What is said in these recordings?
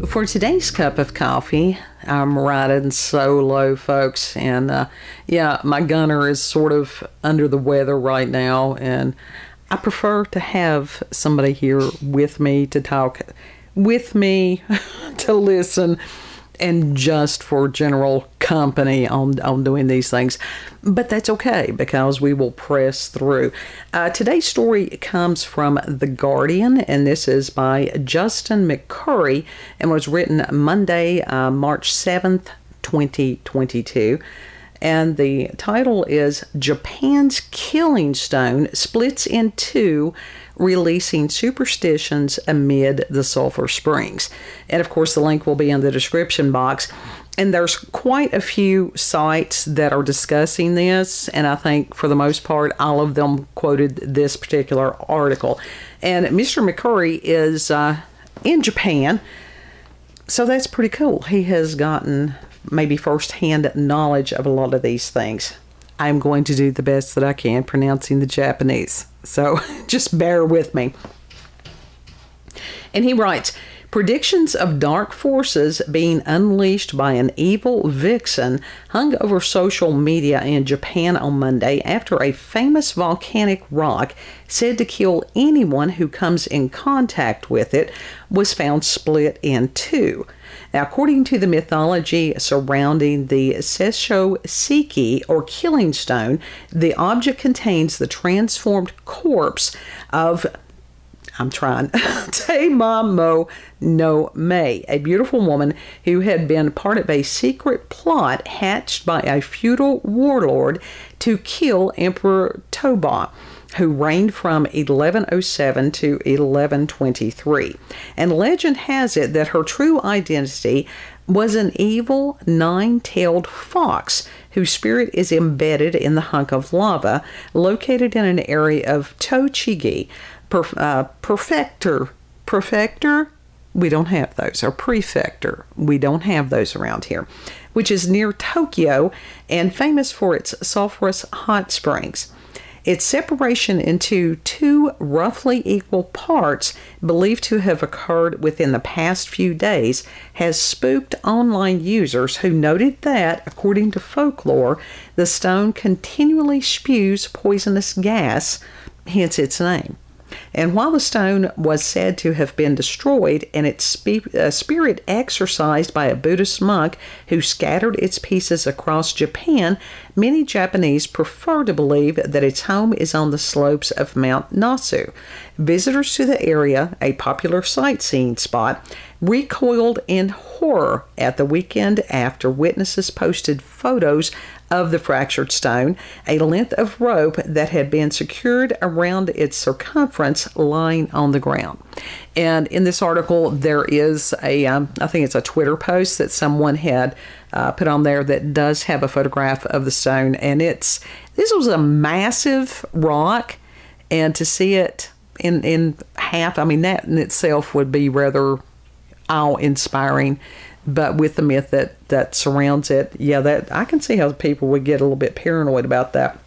for today's cup of coffee, I'm riding solo, folks, and yeah, my gunner is sort of under the weather right now, and I prefer to have somebody here with me to talk, with me to listen, and just for general company on doing these things. But that's okay, because we will press through. Today's story comes from The Guardian, and this is by Justin McCurry, and was written Monday, March 7th, 2022. And the title is Japan's Killing Stone Splits in Two, Releasing Superstitions Amid the Sulphur Springs. And of course, the link will be in the description box. And there's quite a few sites that are discussing this, and I think for the most part, all of them quoted this particular article. And Mr. McCurry is in Japan, so that's pretty cool. He has gotten maybe first-hand knowledge of a lot of these things. I'm going to do the best that I can pronouncing the Japanese, so just bear with me. And he writes, predictions of dark forces being unleashed by an evil vixen hung over social media in Japan on Monday after a famous volcanic rock said to kill anyone who comes in contact with it was found split in two. Now, according to the mythology surrounding the Seisho Seki, or Killing Stone, the object contains the transformed corpse of Tamamo no Mei, a beautiful woman who had been part of a secret plot hatched by a feudal warlord to kill Emperor Toba, who reigned from 1107 to 1123. And legend has it that her true identity was an evil nine-tailed fox whose spirit is embedded in the hunk of lava located in an area of Tochigi. Prefecture, we don't have those, or prefecture, we don't have those around here, which is near Tokyo and famous for its sulphurous hot springs. Its separation into two roughly equal parts, believed to have occurred within the past few days, has spooked online users who noted that, according to folklore, the stone continually spews poisonous gas, hence its name. And while the stone was said to have been destroyed and its spirit exorcised by a Buddhist monk who scattered its pieces across Japan, many Japanese prefer to believe that its home is on the slopes of Mount Nasu. Visitors to the area, a popular sightseeing spot, recoiled in horror at the weekend after witnesses posted photos of the fractured stone, a length of rope that had been secured around its circumference lying on the ground. And in this article, there is a, I think it's a Twitter post that someone had put on there that does have a photograph of the stone. And this was a massive rock, and to see it in half, I mean, that in itself would be rather awe-inspiring. But with the myth that surrounds it, yeah, that I can see how people would get a little bit paranoid about that.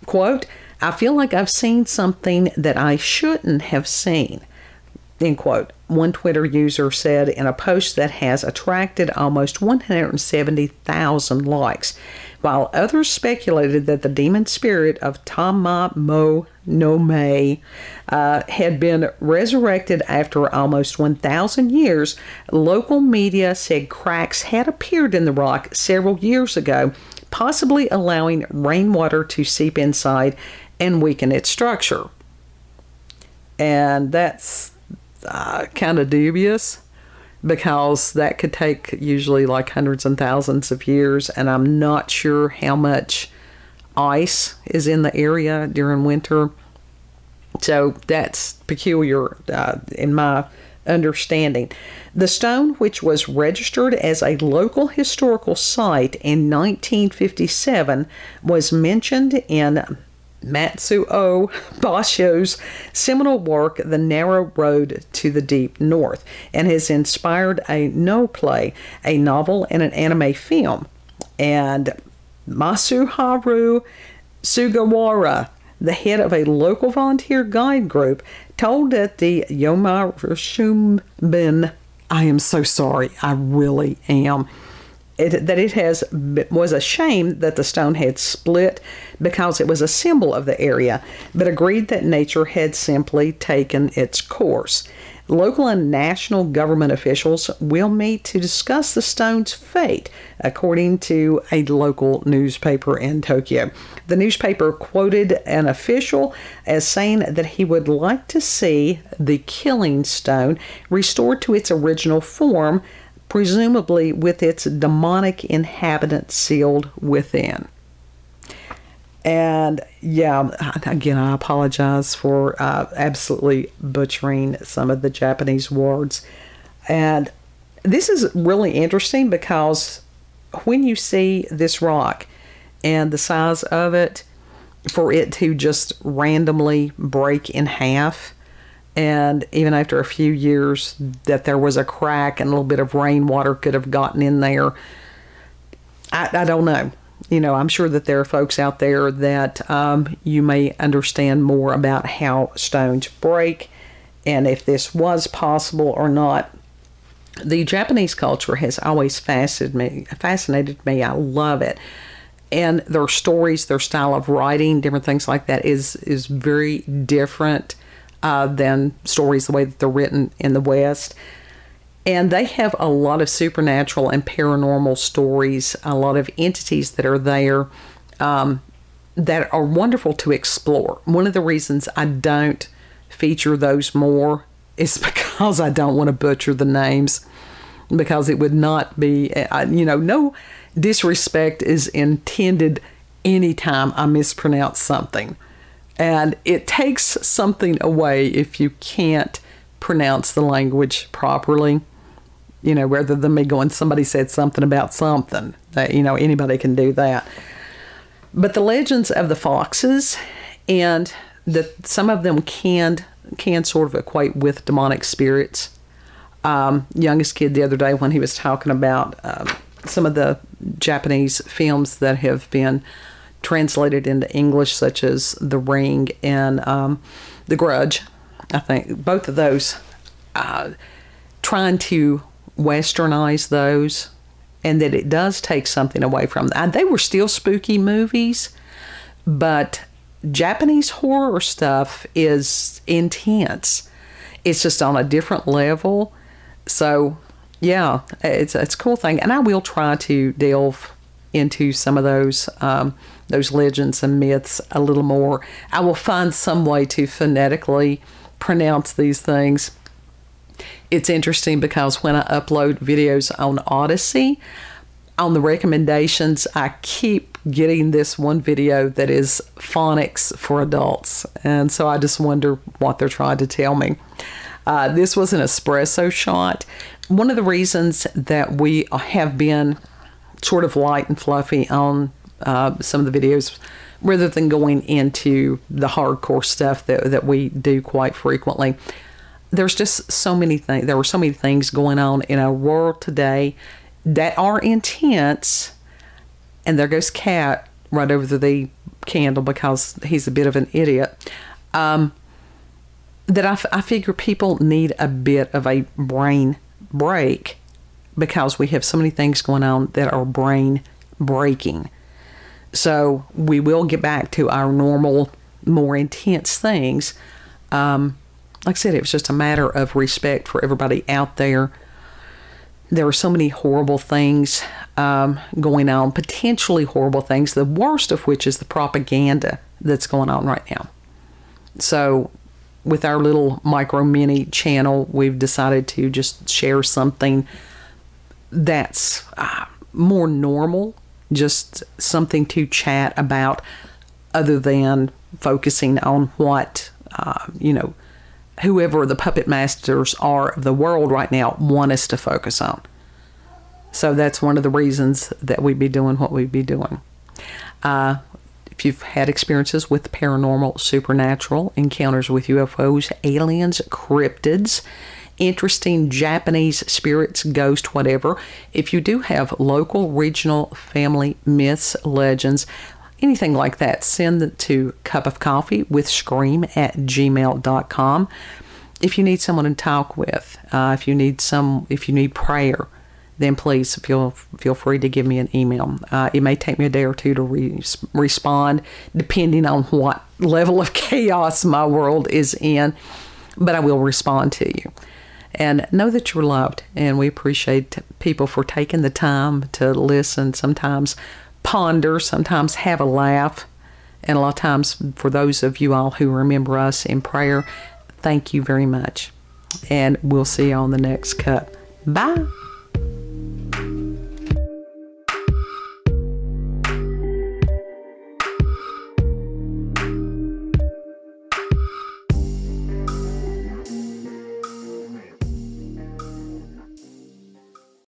Quote, I feel like I've seen something that I shouldn't have seen, end quote. One Twitter user said in a post that has attracted almost 170,000 likes, while others speculated that the demon spirit of Tamamo no Mei had been resurrected after almost 1,000 years. Local media said cracks had appeared in the rock several years ago, possibly allowing rainwater to seep inside and weaken its structure. And that's kind of dubious, because that could take usually like hundreds and thousands of years, and I'm not sure how much ice is in the area during winter. So that's peculiar in my understanding. The stone, which was registered as a local historical site in 1957, was mentioned in Matsuo Basho's seminal work, The Narrow Road to the Deep North, and has inspired a no play, a novel, and an anime film. And Masuharu Sugawara, the head of a local volunteer guide group, told that the Yomarushumbin I am so sorry. I really am. It was a shame that the stone had split because it was a symbol of the area, but agreed that nature had simply taken its course. Local and national government officials will meet to discuss the stone's fate, according to a local newspaper in Tokyo. The newspaper quoted an official as saying that he would like to see the killing stone restored to its original form, presumably with its demonic inhabitant sealed within. And yeah, again, I apologize for absolutely butchering some of the Japanese words. And this is really interesting because when you see this rock and the size of it, for it to just randomly break in half, and even after a few years that there was a crack and a little bit of rainwater could have gotten in there, I don't know. You know, I'm sure that there are folks out there that you may understand more about how stones break and if this was possible or not. The Japanese culture has always fascinated me. I love it. And their stories, their style of writing, different things like that is very different than stories the way that they're written in the West. And they have a lot of supernatural and paranormal stories, a lot of entities that are there that are wonderful to explore. One of the reasons I don't feature those more is because I don't want to butcher the names, because it would not be, no disrespect is intended anytime I mispronounce something. And it takes something away if you can't pronounce the language properly. You know, rather than me going, somebody said something about something. Anybody can do that. But the legends of the foxes, and that some of them can sort of equate with demonic spirits. Youngest kid the other day, when he was talking about some of the Japanese films that have been translated into English, such as The Ring and The Grudge, I think both of those, trying to westernize those, and that it does take something away from them. They were still spooky movies, but Japanese horror stuff is intense. It's just on a different level. So yeah, it's a cool thing, and I will try to delve into some of those legends and myths a little more. I will find some way to phonetically pronounce these things. It's interesting because when I upload videos on Odyssey, on the recommendations, I keep getting this one video that is phonics for adults. And so I just wonder what they're trying to tell me. This was an espresso shot. One of the reasons that we have been sort of light and fluffy on some of the videos, rather than going into the hardcore stuff that we do quite frequently, there's just so many things. There were so many things going on in our world today that are intense. And there goes Cat right over the candle because he's a bit of an idiot. That I figure people need a bit of a brain break because we have so many things going on that are brain breaking. So we will get back to our normal, more intense things. Like I said, it was just a matter of respect for everybody out there. There are so many horrible things going on, potentially horrible things, the worst of which is the propaganda that's going on right now. So with our little micro mini channel, we've decided to just share something that's more normal, just something to chat about other than focusing on what, whoever the puppet masters are of the world right now want us to focus on. So that's one of the reasons that we'd be doing what we'd be doing. If you've had experiences with paranormal, supernatural, encounters with UFOs, aliens, cryptids, interesting Japanese spirits, ghosts, whatever, if you do have local, regional, family myths, legends, anything like that, send it to cupofcoffeewithscream@gmail.com. if you need someone to talk with, if you need prayer, then please feel free to give me an email. It may take me a day or two to respond, depending on what level of chaos my world is in, but I will respond to you. And know that you're loved, and we appreciate people for taking the time to listen, sometimes ponder, sometimes have a laugh, and a lot of times for those of you all who remember us in prayer, thank you very much. And we'll see you on the next cut. Bye.